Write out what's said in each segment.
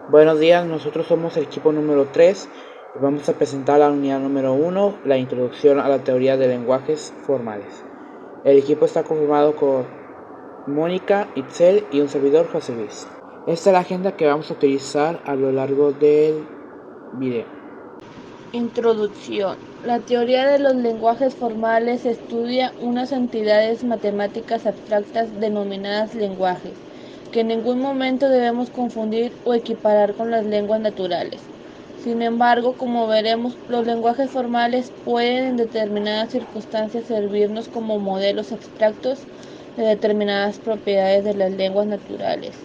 Buenos días, nosotros somos el equipo número 3 y vamos a presentar la unidad número 1, la introducción a la teoría de lenguajes formales. El equipo está conformado por Mónica, Itzel y un servidor, José Luis. Esta es la agenda que vamos a utilizar a lo largo del video. Introducción. La teoría de los lenguajes formales estudia unas entidades matemáticas abstractas denominadas lenguajes, que en ningún momento debemos confundir o equiparar con las lenguas naturales. Sin embargo, como veremos, los lenguajes formales pueden en determinadas circunstancias servirnos como modelos abstractos de determinadas propiedades de las lenguas naturales.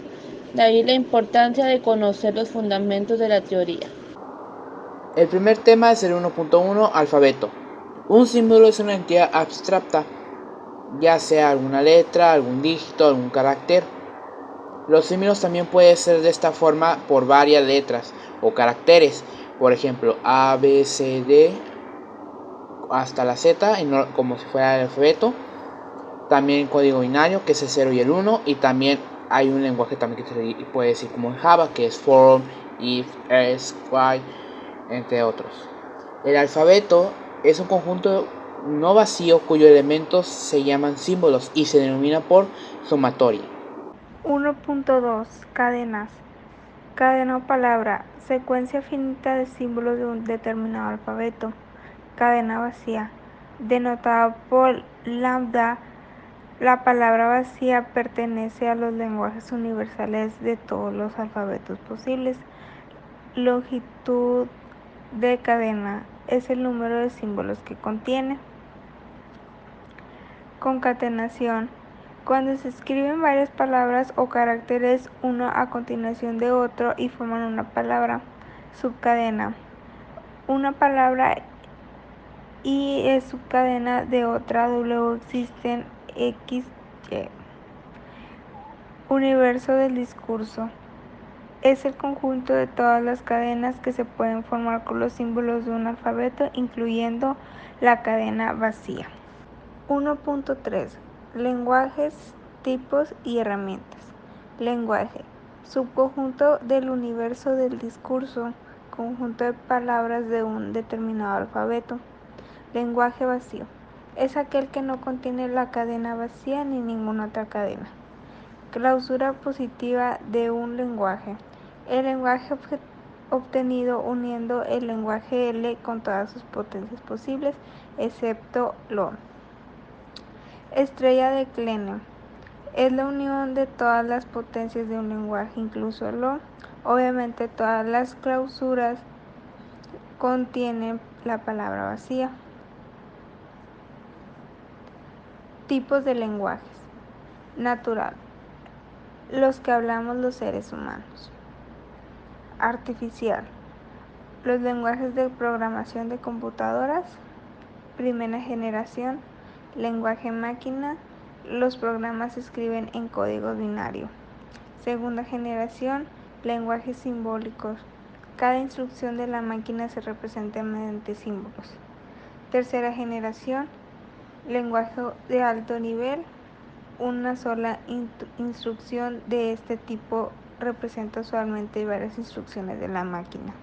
De ahí la importancia de conocer los fundamentos de la teoría. El primer tema es el 1.1, alfabeto. Un símbolo es una entidad abstracta, ya sea alguna letra, algún dígito, algún carácter. Los símbolos también pueden ser de esta forma por varias letras o caracteres, por ejemplo A, B, C, D hasta la Z, como si fuera el alfabeto. También código binario, que es el 0 y el 1, y también hay un lenguaje también que se puede decir como en Java, que es for, if, else, while, entre otros. El alfabeto es un conjunto no vacío cuyos elementos se llaman símbolos y se denomina por sumatoria. 1.2 Cadenas. Cadena o palabra, secuencia finita de símbolos de un determinado alfabeto. Cadena vacía, denotada por lambda. La palabra vacía pertenece a los lenguajes universales de todos los alfabetos posibles. Longitud de cadena es el número de símbolos que contiene. Concatenación. Cuando se escriben varias palabras o caracteres uno a continuación de otro y forman una palabra. Subcadena. Una palabra y es subcadena de otra, luego existen X, Y. Universo del discurso. Es el conjunto de todas las cadenas que se pueden formar con los símbolos de un alfabeto, incluyendo la cadena vacía. 1.3 Lenguajes, tipos y herramientas. Lenguaje. Subconjunto del universo del discurso, conjunto de palabras de un determinado alfabeto. Lenguaje vacío. Es aquel que no contiene la cadena vacía ni ninguna otra cadena. Clausura positiva de un lenguaje. El lenguaje obtenido uniendo el lenguaje L con todas sus potencias posibles, excepto lo. Estrella de Kleene. Es la unión de todas las potencias de un lenguaje, incluso lo. Obviamente todas las clausuras contienen la palabra vacía. Tipos de lenguajes. Natural. Los que hablamos los seres humanos. Artificial. Los lenguajes de programación de computadoras. Primera generación. Lenguaje máquina. Los programas se escriben en código binario. Segunda generación. Lenguajes simbólicos. Cada instrucción de la máquina se representa mediante símbolos. Tercera generación. Lenguaje de alto nivel. Una sola instrucción de este tipo representa usualmente varias instrucciones de la máquina.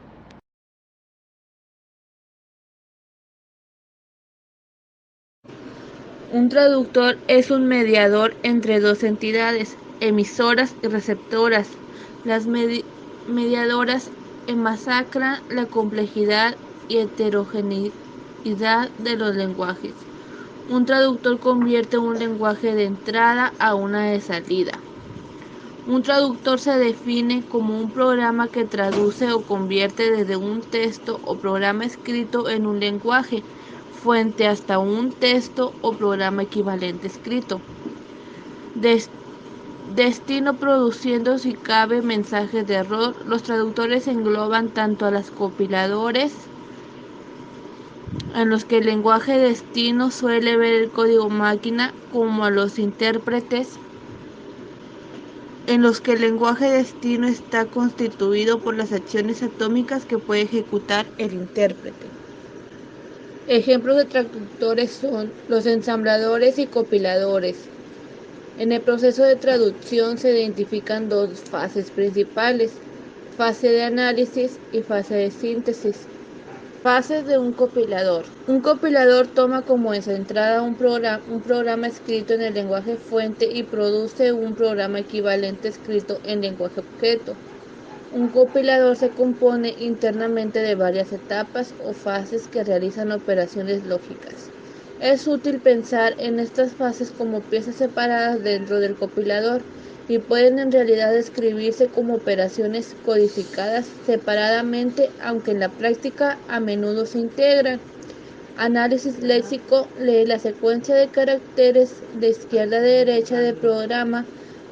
Un traductor es un mediador entre dos entidades, emisoras y receptoras. Las mediadoras enmascaran la complejidad y heterogeneidad de los lenguajes. Un traductor convierte un lenguaje de entrada a una de salida. Un traductor se define como un programa que traduce o convierte desde un texto o programa escrito en un lenguaje fuente hasta un texto o programa equivalente escrito. Destino produciendo si cabe mensajes de error. Los traductores engloban tanto a los compiladores, en los que el lenguaje destino suele ver el código máquina, como a los intérpretes, en los que el lenguaje destino está constituido por las acciones atómicas que puede ejecutar el intérprete. Ejemplos de traductores son los ensambladores y compiladores. En el proceso de traducción se identifican dos fases principales: fase de análisis y fase de síntesis. Fases de un compilador. Un compilador toma como entrada un programa escrito en el lenguaje fuente y produce un programa equivalente escrito en lenguaje objeto. Un compilador se compone internamente de varias etapas o fases que realizan operaciones lógicas. Es útil pensar en estas fases como piezas separadas dentro del compilador y pueden en realidad describirse como operaciones codificadas separadamente, aunque en la práctica a menudo se integran. Análisis léxico: lee la secuencia de caracteres de izquierda a derecha del programa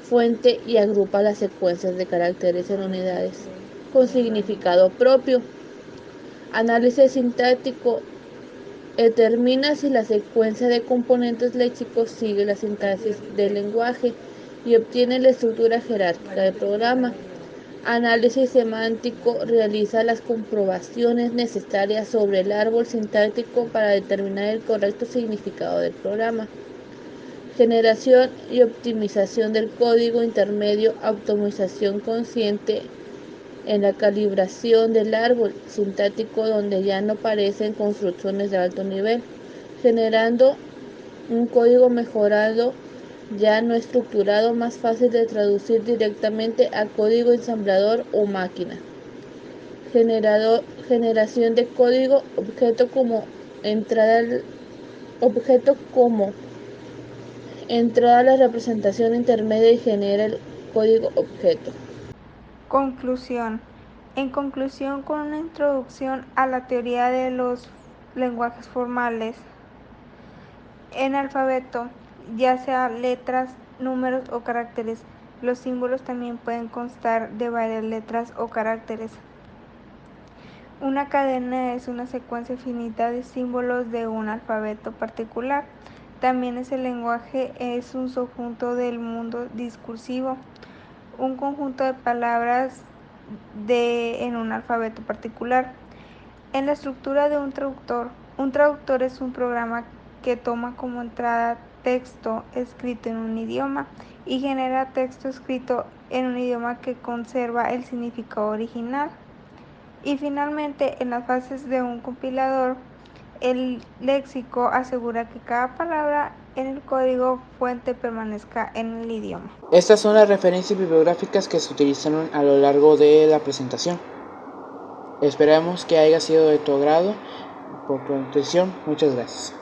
fuente y agrupa las secuencias de caracteres en unidades con significado propio. Análisis sintáctico: determina si la secuencia de componentes léxicos sigue la sintaxis del lenguaje y obtiene la estructura jerárquica del programa. Análisis semántico: realiza las comprobaciones necesarias sobre el árbol sintáctico para determinar el correcto significado del programa. Generación y optimización del código intermedio: optimización consciente en la calibración del árbol sintáctico donde ya no aparecen construcciones de alto nivel, generando un código mejorado, ya no estructurado, más fácil de traducir directamente a código ensamblador o máquina. Generación de código objeto como entrada a la representación intermedia y genera el código objeto. Conclusión. En conclusión, con una introducción a la teoría de los lenguajes formales. En alfabeto, ya sea letras, números o caracteres, los símbolos también pueden constar de varias letras o caracteres. Una cadena es una secuencia finita de símbolos de un alfabeto particular. También el lenguaje es un subconjunto del mundo discursivo, un conjunto de palabras en un alfabeto particular. En la estructura de un traductor es un programa que toma como entrada texto escrito en un idioma y genera texto escrito en un idioma que conserva el significado original. Y finalmente, en las fases de un compilador, el léxico asegura que cada palabra en el código fuente permanezca en el idioma. Estas son las referencias bibliográficas que se utilizaron a lo largo de la presentación. Esperamos que haya sido de tu agrado. Por tu atención, muchas gracias.